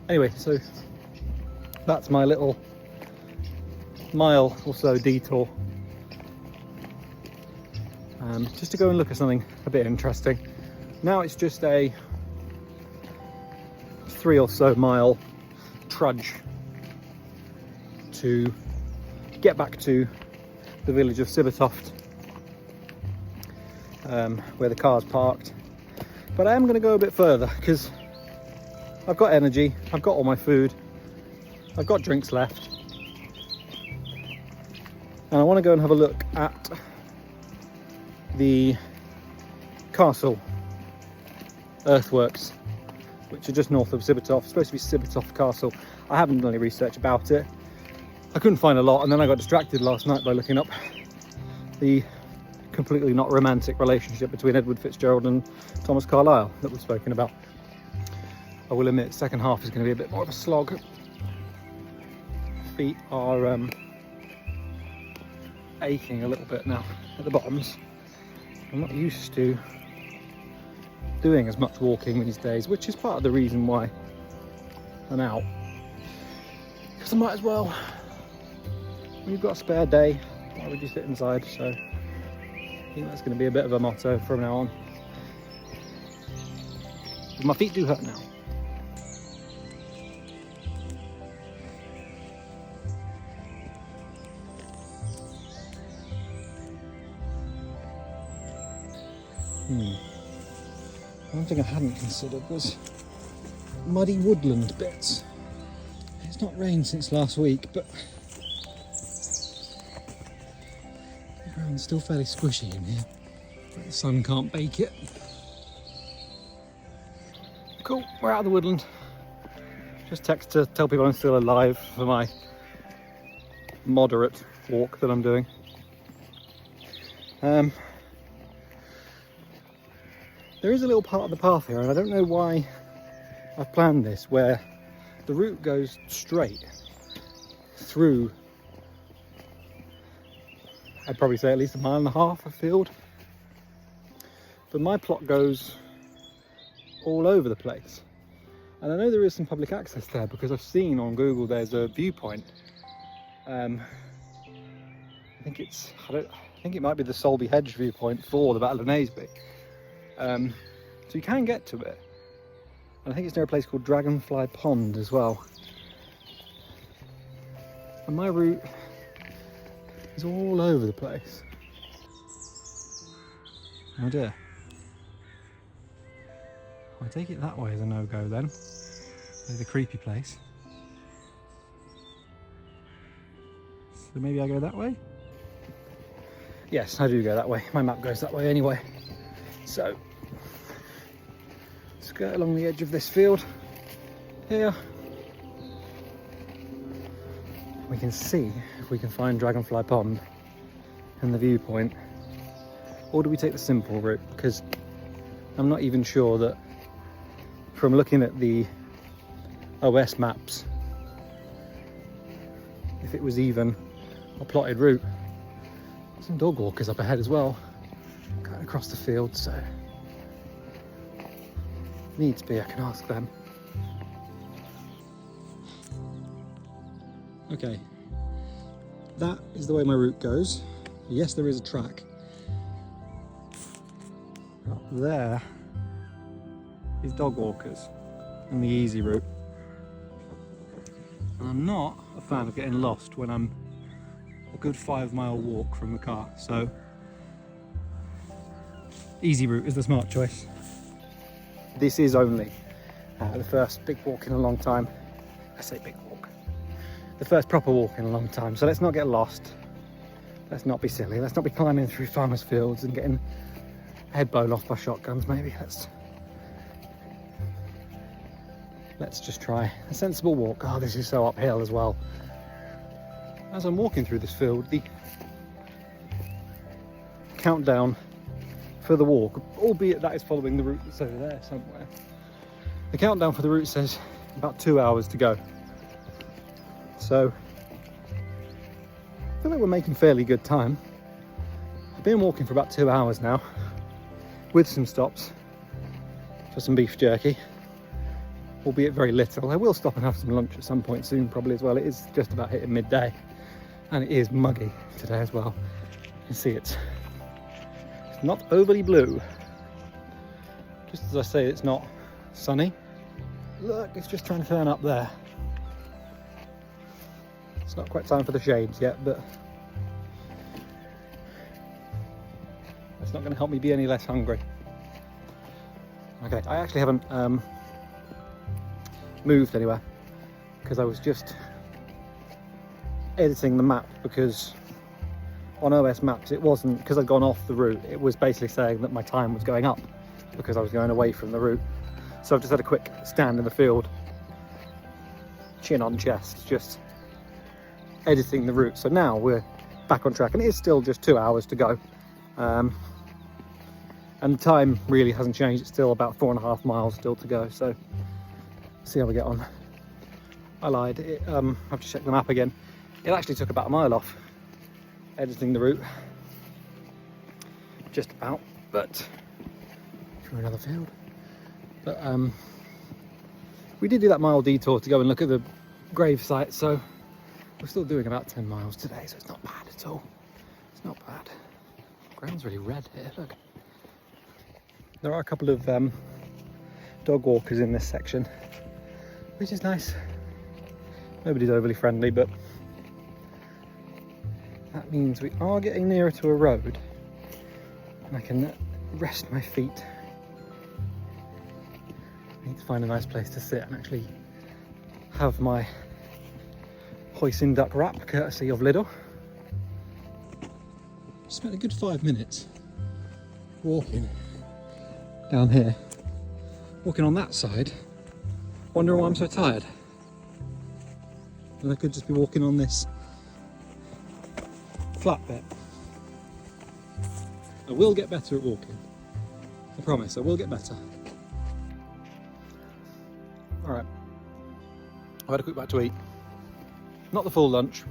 Anyway, so that's my little mile or so detour. Just to go and look at something a bit interesting. Now it's just a 3 or so mile trudge to get back to the village of Sibbertoft, where the car's parked. But I am going to go a bit further because I've got energy, I've got all my food, I've got drinks left, and I want to go and have a look at the castle earthworks, which are just north of Sibbertoft. It's supposed to be Sibbertoft Castle. I haven't done any research about it. I couldn't find a lot, and then I got distracted last night by looking up the completely not romantic relationship between Edward Fitzgerald and Thomas Carlyle that we've spoken about. I will admit, second half is going to be a bit more of a slog. Feet are aching a little bit now at the bottoms. I'm not used to doing as much walking these days, which is part of the reason why I'm out. Because I might as well. When you've got a spare day, why would you sit inside? So I think that's going to be a bit of a motto from now on. But my feet do hurt now. One thing I hadn't considered was muddy woodland bits. It's not rained since last week, but the ground's still fairly squishy in here. But the sun can't bake it. Cool, we're out of the woodland. Just text to tell people I'm still alive for my moderate walk that I'm doing. There is a little part of the path here, and I don't know why I've planned this, where the route goes straight through, I'd probably say at least 1.5 miles of field. But my plot goes all over the place. And I know there is some public access there because I've seen on Google there's a viewpoint. I think it might be the Solby Hedge viewpoint for the Battle of Naseby. So you can get to it, and I think it's near a place called Dragonfly Pond as well. And my route is all over the place. Oh dear. I take it that way is a no-go then. There's the creepy place. So maybe I go that way? Yes, I do go that way. My map goes that way anyway. So skirt along the edge of this field here. We can see if we can find Dragonfly Pond and the viewpoint, or do we take the simple route? Because I'm not even sure that, from looking at the OS maps, if it was even a plotted route. Some dog walkers up ahead as well, going across the field, so needs be, I can ask them. Okay, that is the way my route goes. Yes, there is a track. Up there is dog walkers and the easy route. And I'm not a fan of getting lost when I'm a good 5-mile walk from the car, so easy route is the smart choice. This is only the first big walk in a long time. I say big walk. The first proper walk in a long time, so let's not get lost. Let's not be silly. Let's not be climbing through farmers' fields and getting head blown off by shotguns, maybe. Let's just try a sensible walk. Oh, this is so uphill as well. As I'm walking through this field, the countdown for the walk, albeit that is following the route that's over there somewhere, the countdown for the route says about 2 hours to go. So I feel like we're making fairly good time. I've been walking for about 2 hours now, with some stops for some beef jerky. albeit very little. I will stop and have some lunch at some point soon probably as well. It is just about hitting midday and it is muggy today as well. You can see it's not overly blue. Just as I say, it's not sunny. Look, it's just trying to turn up there. It's not quite time for the shades yet, but it's not going to help me be any less hungry. Okay, I actually haven't moved anywhere because I was just editing the map, because on OS Maps it wasn't, because I'd gone off the route, it was basically saying that my time was going up because I was going away from the route. So I've just had a quick stand in the field, chin on chest, just editing the route. So now we're back on track and it is still just 2 hours to go. And the time really hasn't changed. It's still about 4.5 miles still to go. So see how we get on. I lied. I've just checked the map again. It actually took about a mile off editing the route. Just about, but through another field. But we did do that mile detour to go and look at the grave site, so we're still doing about 10 miles today, so it's not bad at all. It's not bad. The ground's really red here, look. There are a couple of dog walkers in this section, which is nice. Nobody's overly friendly, but that means we are getting nearer to a road and I can rest my feet. I need to find a nice place to sit and actually have my hoisin duck wrap, courtesy of Lidl. Spent a good 5 minutes walking down here, walking on that side, wondering why I'm so tired. And I could just be walking on this flat bit. I will get better at walking. I promise, I will get better. Alright, I've had a quick bite to eat. Not the full lunch.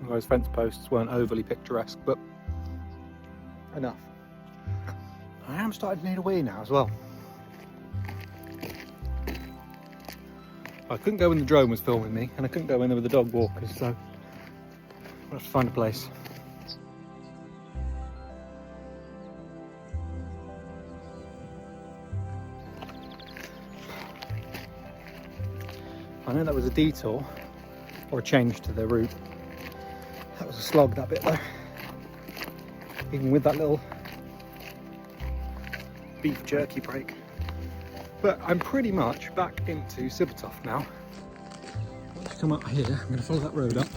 Those fence posts weren't overly picturesque, but enough. I am starting to need a wee now as well. I couldn't go when the drone was filming me, and I couldn't go in there with the dog walkers, so I'll have to find a place. I know that was a detour, or a change to the route. That was a slog, that bit though. Even with that little beef jerky break. But I'm pretty much back into Sibbertoft now. Once you come up here, I'm going to follow that road up.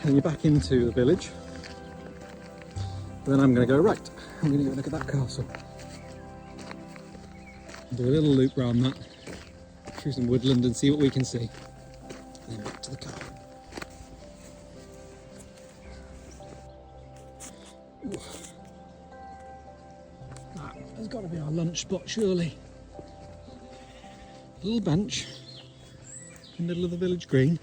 And you're back into the village. Then I'm going to go right. I'm going to go look at that castle. Do a little loop round that, through some woodland and see what we can see. And then back to the car. Ooh. That has got to be our lunch spot, surely. A little bench in the middle of the village green.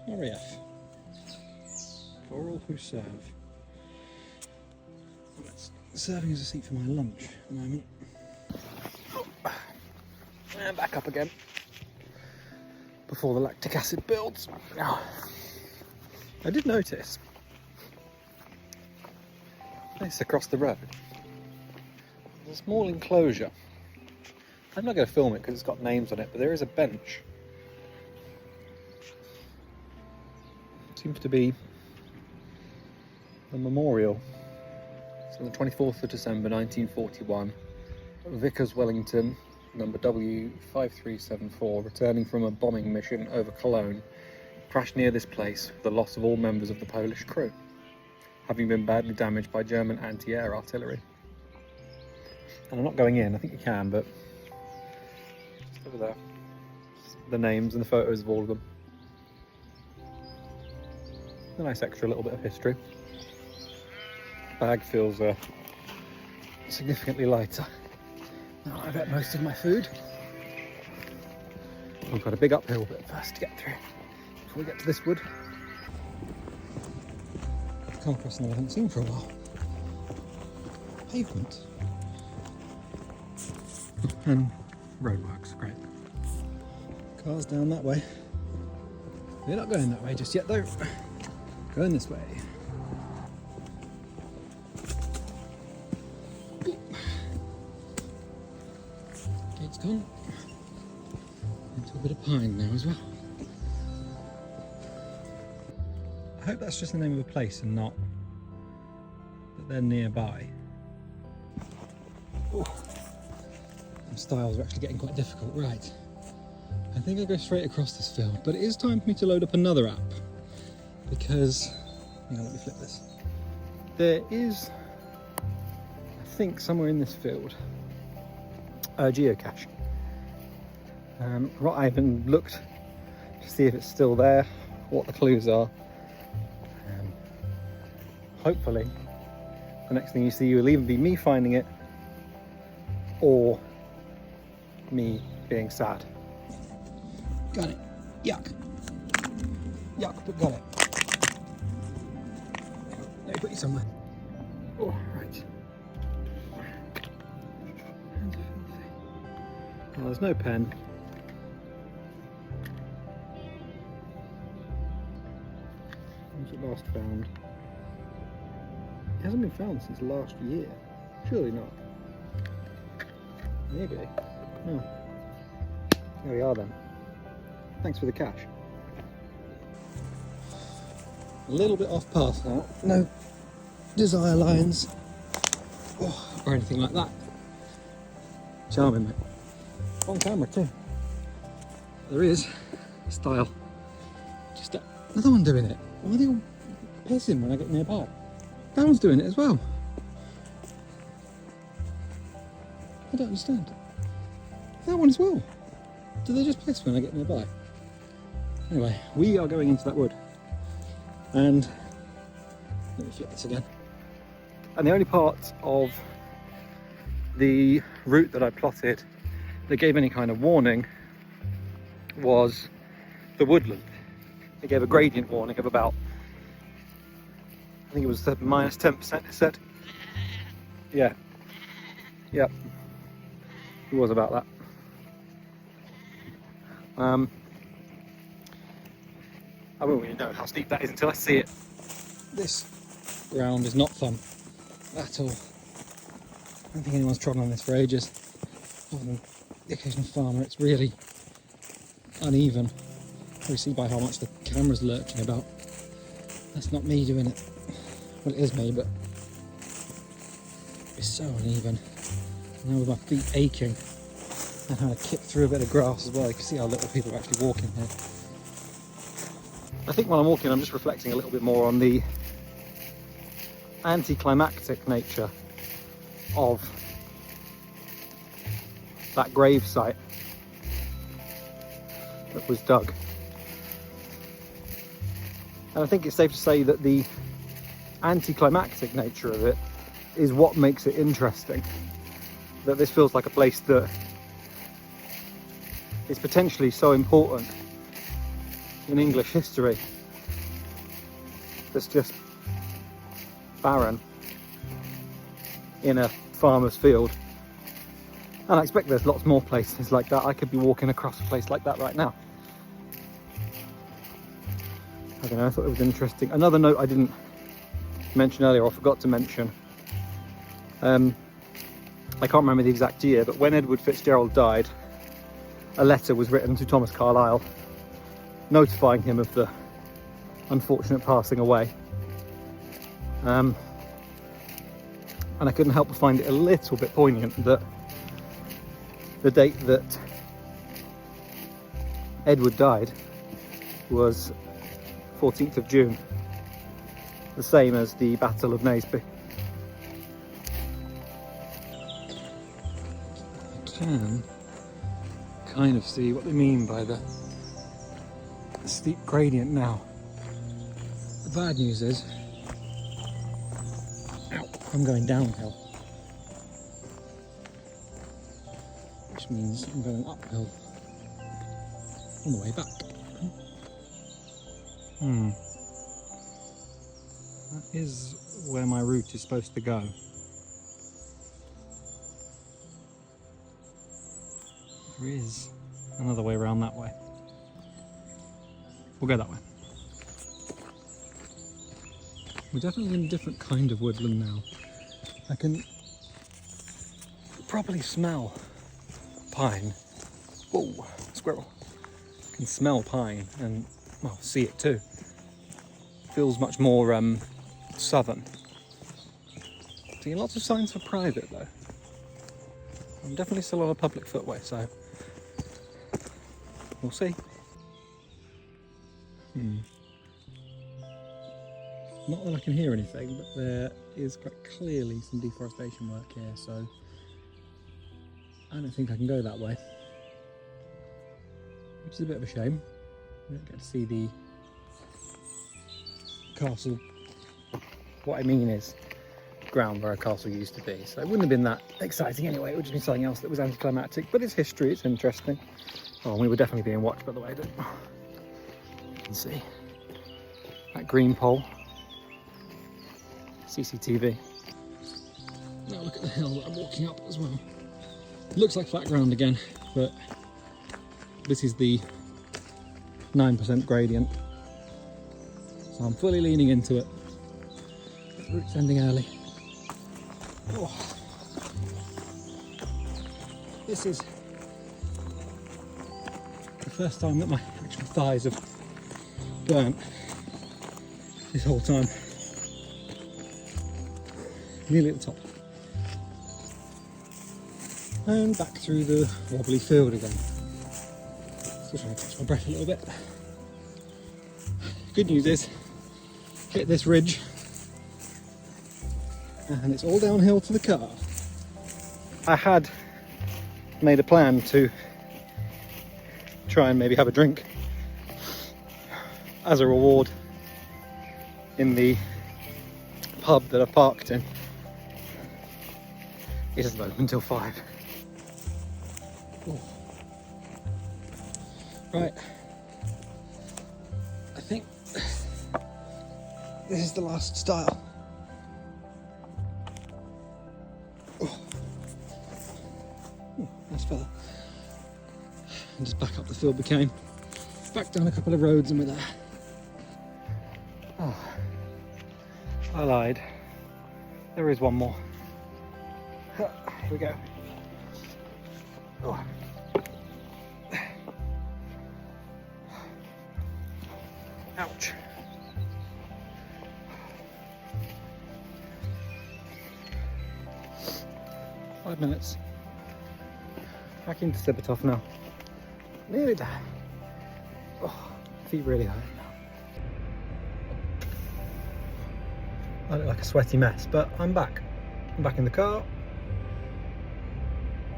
RAF. For all who serve. That's serving as a seat for my lunch at the moment. And back up again before the lactic acid builds. Now, I did notice this across the road. There's a small enclosure. I'm not going to film it because it's got names on it, but there is a bench. Seems to be a memorial. It's on the 24th of December 1941. Vickers Wellington, number W5374, returning from a bombing mission over Cologne, crashed near this place with the loss of all members of the Polish crew, having been badly damaged by German anti-air artillery. And I'm not going in, I think you can, but just over there. The names and the photos of all of them. A nice extra little bit of history. Bag feels significantly lighter. Now I've got most of my food. We've got a big uphill bit first to get through before we get to this wood. come across and I haven't seen for a while. Pavement. And roadworks, great. Cars down that way. They're not going that way just yet though. Going this way. Gate's gone. Into a bit of pine now as well. I hope that's just the name of a place and not that they're nearby. Oh, some stiles are actually getting quite difficult. Right, I think I'll go straight across this field, but it is time for me to load up another app because, hang on, let me flip this. There is, I think, somewhere in this field, a geocache. Right, I haven't looked to see if it's still there, what the clues are. Hopefully, the next thing you see will either be me finding it or me being sad. Got it. Yuck. Yuck, but got it. Let me put you somewhere. Oh, right. Well, there's no pen. When was it last found? It hasn't been found since last year. Surely not. Maybe. Oh. There we are then. Thanks for the cash. A little bit off path now. No desire lines or anything like that. Charming, mate. On camera too. There is style. Just another one doing it. Why are they all pissing when I get nearby? That one's doing it as well. I don't understand. That one as well. Do they just piss when I get nearby? Anyway, we are going into that wood. And let me flip this again. And the only part of the route that I plotted that gave any kind of warning was the woodland. It gave a gradient warning of about, I think it was minus 10%, it said. Yeah. Yep. It was about that. I won't really know how steep that is until I see it. This ground is not fun at all. I don't think anyone's trodden on this for ages, other than the occasional farmer. It's really uneven. You see by how much the camera's lurching about. That's not me doing it. Well, it is me, but it's so uneven. Now with my feet aching and how to kick through a bit of grass as well. You can see how little people are actually walking here. I think while I'm walking, I'm just reflecting a little bit more on the anticlimactic nature of that grave site that was dug. And I think it's safe to say that the anticlimactic nature of it is what makes it interesting. That this feels like a place that is potentially so important in English history that's just barren in a farmer's field. And I expect there's lots more places like that. I could be walking across a place like that right now. I don't know, I thought it was interesting. Another note I didn't mention earlier, or forgot to mention, I can't remember the exact year, but when Edward Fitzgerald died, a letter was written to Thomas Carlyle notifying him of the unfortunate passing away. And I couldn't help but find it a little bit poignant that the date that Edward died was 14th of June, the same as the Battle of Naseby. I can kind of see what they mean by the steep gradient now. The bad news is, I'm going downhill, which means I'm going uphill on the way back. That is where my route is supposed to go. There is another way around that way. We'll go that way. We're definitely in a different kind of woodland now. I can properly smell pine. Whoa, squirrel. I can smell pine and, well, see it too. Feels much more southern. Seeing lots of signs for private though. I'm definitely still on a public footway, so we'll see. Not that I can hear anything, but there is quite clearly some deforestation work here, so I don't think I can go that way. Which is a bit of a shame. I don't get to see the castle. What I mean is ground where a castle used to be, so it wouldn't have been that exciting anyway. It would just be something else that was anticlimactic, but it's history, it's interesting. Oh, we were definitely being watched, by the way. You can see that green pole. CCTV. Now look at the hill that I'm walking up as well. It looks like flat ground again, but this is the 9% gradient. So I'm fully leaning into it. Routes ending early. Oh. This is the first time that my actual thighs have burnt this whole time. Nearly at the top. And back through the wobbly field again. Still trying to catch my breath a little bit. Good news is, hit this ridge and it's all downhill to the car. I had made a plan to try and maybe have a drink as a reward in the pub that I parked in. It doesn't open until 5. Ooh. Right, I think this is the last style. Oh. Ooh, nice fella. And just back up the field we came. Back down a couple of roads and we're there. Oh, I lied. There is one more. Here we go. Oh. Ouch. Five minutes. Back into Sibitoff now. Nearly there. Oh, feet really hurt now. I look like a sweaty mess, but I'm back. I'm back in the car.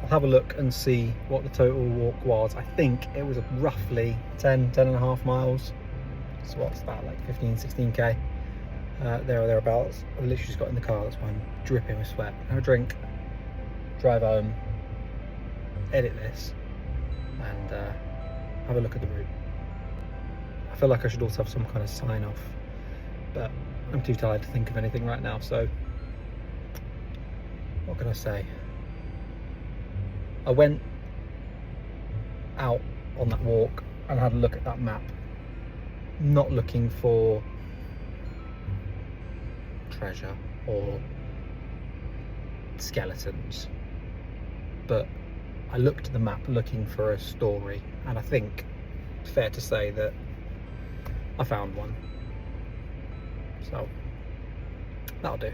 I'll have a look and see what the total walk was. I think it was roughly 10 and a half miles. So what's that, like 15-16k? There or thereabouts. I literally just got in the car, that's why I'm dripping with sweat. Have a drink, drive home, edit this, and have a look at the route. I feel like I should also have some kind of sign off, but I'm too tired to think of anything right now, so what can I say? I went out on that walk and had a look at that map, not looking for treasure or skeletons, but I looked at the map looking for a story, and I think it's fair to say that I found one. So that'll do.